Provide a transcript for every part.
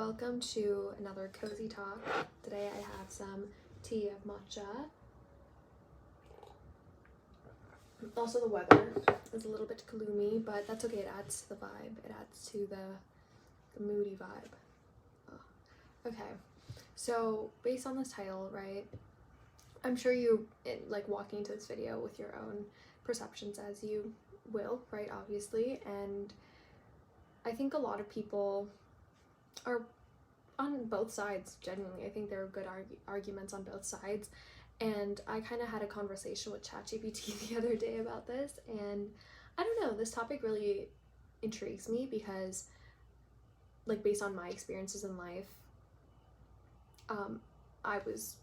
welcome to another cozy talk. Today I have some tea of matcha. Also the weather is a little bit gloomy, but that's okay, it adds to the vibe. It adds to the moody vibe. Oh. Okay, so based on this title, right, I'm sure you, like, walking into this video with your own perceptions as you will, right, obviously, and I think a lot of people are on both sides, genuinely. I think there are good arguments on both sides, and I kind of had a conversation with ChatGPT the other day about this, and I don't know, this topic really intrigues me because, like, based on my experiences in life, I was,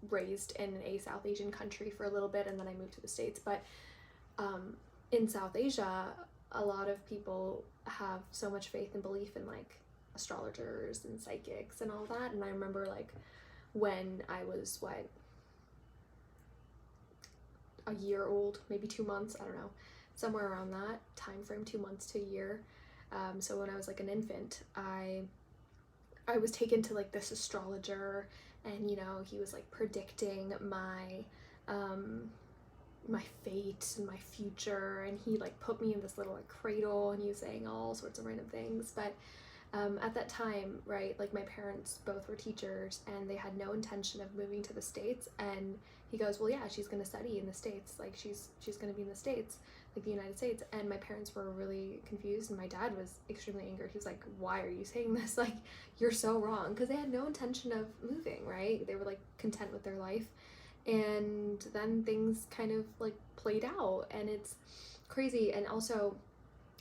raised in a South Asian country for a little bit, and then I moved to the States, but in South Asia, a lot of people have so much faith and belief in, like, astrologers and psychics and all that. And I remember, like, when I was a year old, maybe 2 months, I don't know, somewhere around that time frame, 2 months to a year. So when I was like an infant, I was taken to, like, this astrologer, and he was, like, predicting my my fate and my future, and he, like, put me in this little, like, cradle, and he was saying all sorts of random things. But at that time, right, like, my parents both were teachers, and they had no intention of moving to the States. And he goes, well, yeah, she's going to study in the States, like, she's going to be in the States, like the United States. And my parents were really confused, and my dad was extremely angry. He was like, why are you saying this? Like, you're so wrong, because they had no intention of moving, right? They were, like, content with their life. And then things kind of, like, played out, and it's crazy. And also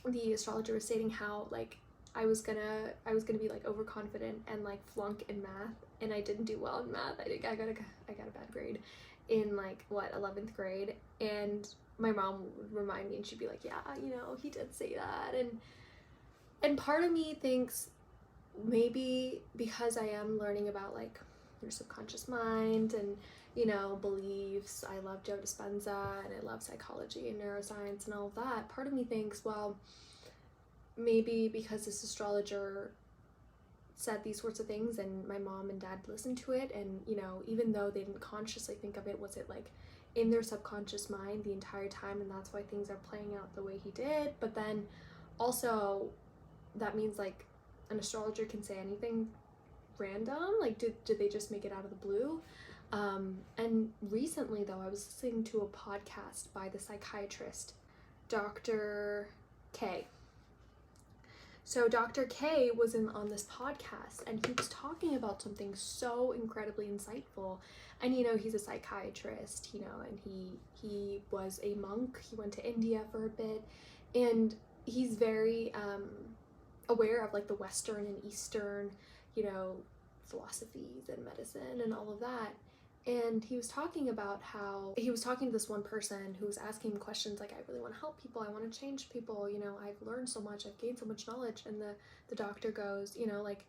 the astrologer was stating how, like, I was gonna be, like, overconfident and, like, flunk in math, and I didn't do well in math. I got a bad grade in, like, 11th grade, and my mom would remind me, and she'd be like, yeah, he did say that. And part of me thinks maybe because I am learning about, like, your subconscious mind and beliefs. I love Joe Dispenza, and I love psychology and neuroscience and all of that. Part of me thinks, well, maybe because this astrologer said these sorts of things and my mom and dad listened to it, and even though they didn't consciously think of it, was it, like, in their subconscious mind the entire time, and that's why things are playing out the way he did. But then also that means, like, an astrologer can say anything random. Like, did they just make it out of the blue? And recently, though, I was listening to a podcast by the psychiatrist Dr. K. So Dr. K was on this podcast, and he was talking about something so incredibly insightful. And he's a psychiatrist, and he was a monk. He went to India for a bit, and he's very aware of, like, the Western and Eastern philosophies and medicine and all of that. And he was talking about how he was talking to this one person who was asking him questions like, I really want to help people, I want to change people, I've learned so much, I've gained so much knowledge. And the doctor goes, like,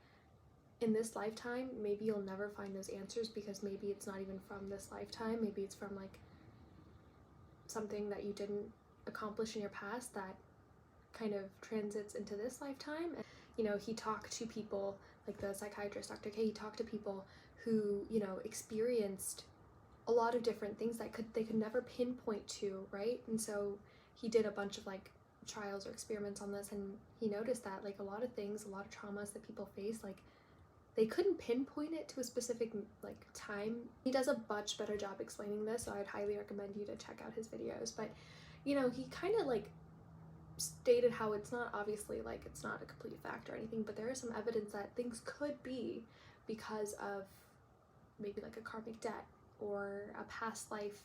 in this lifetime, maybe you'll never find those answers, because maybe it's not even from this lifetime. Maybe it's from, like, something that you didn't accomplish in your past that kind of transits into this lifetime. And he talked to people, like the psychiatrist Dr. K, he talked to people who experienced a lot of different things that they could never pinpoint to, right? And so he did a bunch of, like, trials or experiments on this, and he noticed that, like, a lot of things, a lot of traumas that people face, like, they couldn't pinpoint it to a specific, like, time. He does a much better job explaining this, so I'd highly recommend you to check out his videos. But he kind of, like, stated how it's not, obviously, like, it's not a complete fact or anything, but there is some evidence that things could be because of maybe, like, a karmic debt or a past life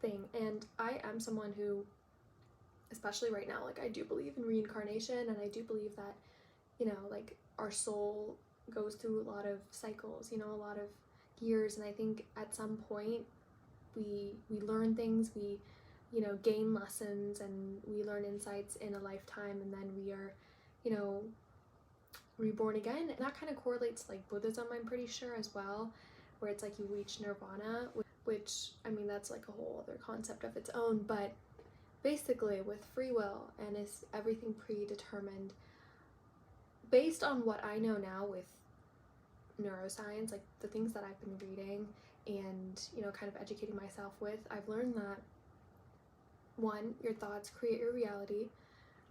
thing. And I am someone who, especially right now, like, I do believe in reincarnation, and I do believe that like, our soul goes through a lot of cycles, a lot of years, and I think at some point we learn things, we gain lessons, and we learn insights in a lifetime, and then we are reborn again. And that kind of correlates to, like, Buddhism, I'm pretty sure, as well, where it's like you reach nirvana, which, I mean, that's, like, a whole other concept of its own. But basically, with free will, and is everything predetermined, based on what I know now with neuroscience, like the things that I've been reading and, you know, kind of educating myself with, I've learned that one, your thoughts create your reality.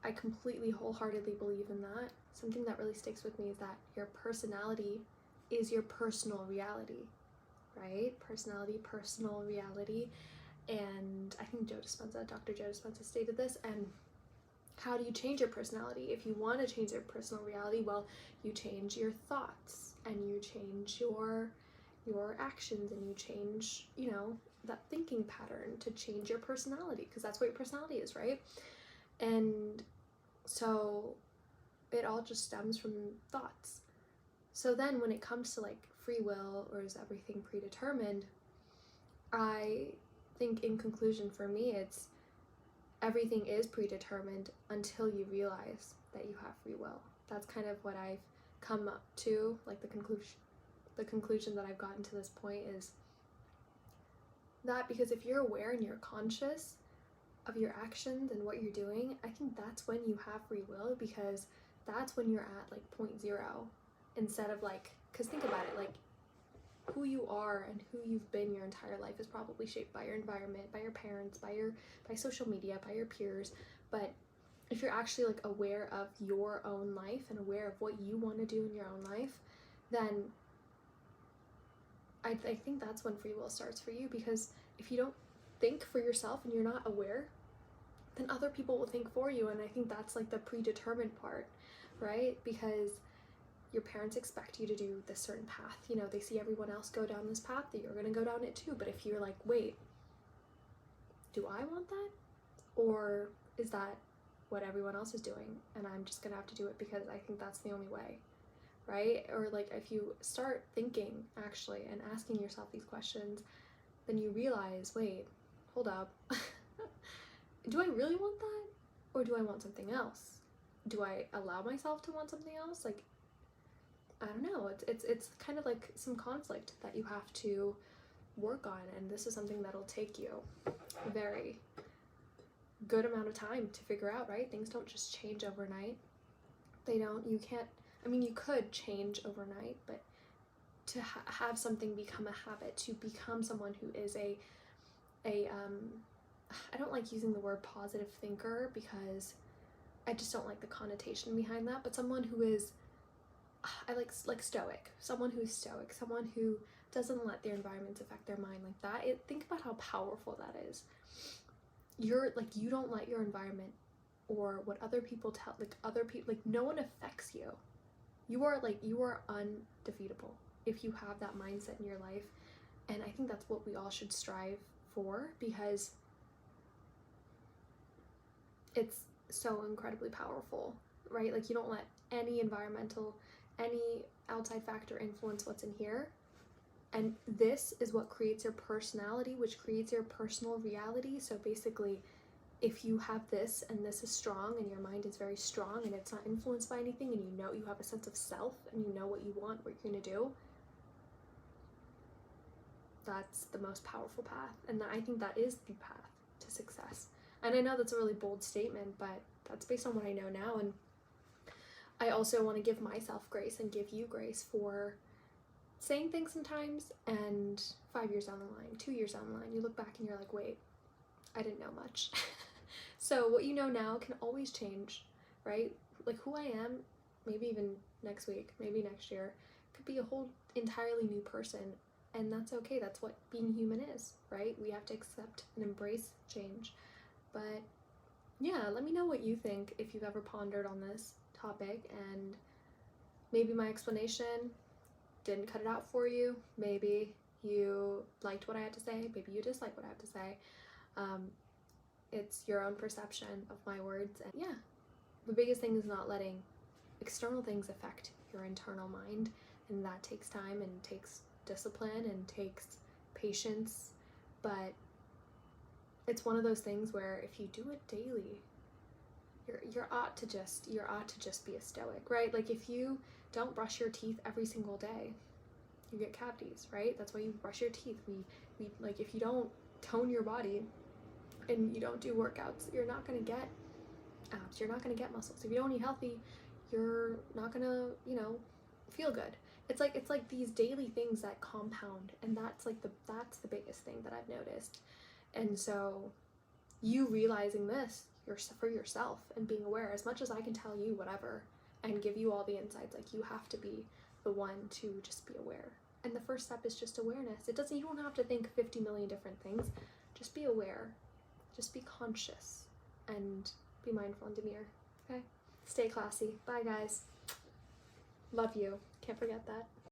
I completely wholeheartedly believe in that. Something that really sticks with me is that your personality is your personal reality, right? Personality, personal reality. And I think Dr. Joe Dispenza stated this. And how do you change your personality? If you want to change your personal reality, well, you change your thoughts and you change your actions and you change, you know, that thinking pattern to change your personality, because that's what your personality is, right? And so it all just stems from thoughts. So then when it comes to like free will, or is everything predetermined, I think in conclusion for me, it's everything is predetermined until you realize that you have free will. That's kind of what I've come up to, like the conclusion that I've gotten to this point is that, because if you're aware and you're conscious of your actions and what you're doing, I think that's when you have free will, because that's when you're at like 0.0 instead of like, because think about it, like who you are and who you've been your entire life is probably shaped by your environment, by your parents, by social media, by your peers. But if you're actually like aware of your own life and aware of what you want to do in your own life, then I think that's when free will starts for you. Because if you don't think for yourself and you're not aware, then other people will think for you. And I think that's like the predetermined part, right? Because your parents expect you to do this certain path. You know, they see everyone else go down this path, that you're going to go down it too. But if you're like, wait, do I want that? Or is that what everyone else is doing and I'm just going to have to do it because I think that's the only way, right? Or like if you start thinking actually and asking yourself these questions, then you realize, wait, hold up. Do I really want that? Or do I want something else? Do I allow myself to want something else? Like, I don't know. It's kind of like some conflict that you have to work on, and this is something that'll take you a very good amount of time to figure out, right? Things don't just change overnight. You can't, I mean, you could change overnight, but to have something become a habit, to become someone who is I don't like using the word positive thinker because I just don't like the connotation behind that, but someone who is, I like stoic, someone who's stoic, someone who doesn't let their environments affect their mind like that. Think about how powerful that is. You don't let your environment or what other people tell, no one affects you. You are undefeatable if you have that mindset in your life. And I think that's what we all should strive for, because it's so incredibly powerful, right? Like, you don't let any outside factor influence what's in here. And this is what creates your personality, which creates your personal reality. So basically, if you have this and this is strong and your mind is very strong and it's not influenced by anything, and you know you have a sense of self and you know what you want, what you're going to do, that's the most powerful path. And I think that is the path to success. And I know that's a really bold statement, but that's based on what I know now. And I also want to give myself grace and give you grace for saying things sometimes, and 5 years down the line, 2 years down the line, you look back and you're like, wait, I didn't know much. So what you know now can always change, right? Like, who I am, maybe even next week, maybe next year, could be a whole entirely new person. And that's okay. That's what being human is, right? We have to accept and embrace change. But yeah, let me know what you think if you've ever pondered on this topic, and maybe my explanation didn't cut it out for you. Maybe you liked what I had to say. Maybe you disliked what I have to say. It's your own perception of my words. And yeah, the biggest thing is not letting external things affect your internal mind, and that takes time and takes discipline and takes patience. But it's one of those things where if you do it daily, you ought to just be a stoic, right? Like, if you don't brush your teeth every single day, you get cavities, right? That's why you brush your teeth. We like, if you don't tone your body and you don't do workouts, you're not going to get abs, you're not going to get muscles. If you don't eat healthy, you're not gonna, you know, feel good. It's like these daily things that compound, and that's the biggest thing that I've noticed. And so you realizing this for yourself and being aware, as much as I can tell you whatever and give you all the insights, like, you have to be the one to just be aware. And the first step is just awareness. You don't have to think 50 million different things. Just be aware. Just be conscious and be mindful and demure. Okay? Stay classy. Bye, guys. Love you. Can't forget that.